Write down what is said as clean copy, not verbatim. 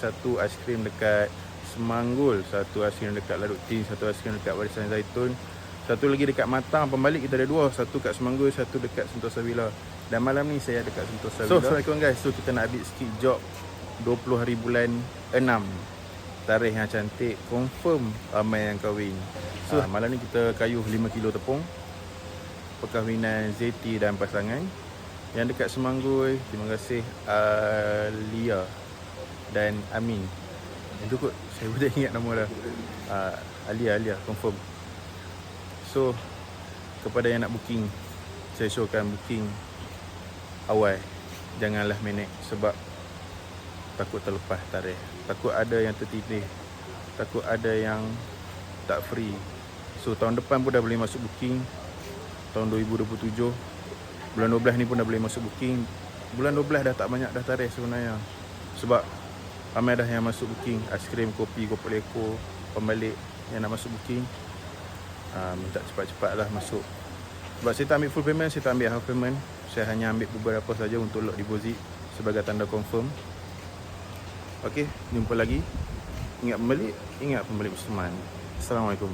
satu aiskrim dekat Semanggul, satu aiskrim dekat Laduk Tin, satu aiskrim dekat Warisan Zaitun, satu lagi dekat Matang. Pembalik kita ada dua, satu kat Semanggul, satu dekat Sentosa Villa. Dan malam ni saya dekat Sentosa Villa. So Assalamualaikum guys. So kita nak ambil sikit job 20 hari bulan 6. Tarikh yang cantik, confirm ramai yang kahwin. So malam ni kita kayuh 5 kilo tepung perkahwinan Zeti dan pasangan yang dekat Semanggul. Terima kasih Alia dan Amin. Itu kot, saya pun tak ingat nama dah. Alia confirm. So kepada yang nak booking, saya showkan booking awal, janganlah minute, sebab takut terlepas tarikh, takut ada yang tertipih, takut ada yang tak free. So tahun depan pun dah boleh masuk booking, tahun 2027 bulan 12 ni pun dah boleh masuk booking. Bulan 12 dah tak banyak dah tarikh sebenarnya, sebab ramai dah yang masuk booking. Aiskrim, kopi, kopi leko, pembalik yang nak masuk booking, minta cepat-cepat lah masuk. Sebab saya tak ambil full payment, saya tak ambil half payment. Saya hanya ambil beberapa saja untuk lock deposit sebagai tanda confirm. Okey, jumpa lagi. Ingat pembalik Musliman. Assalamualaikum.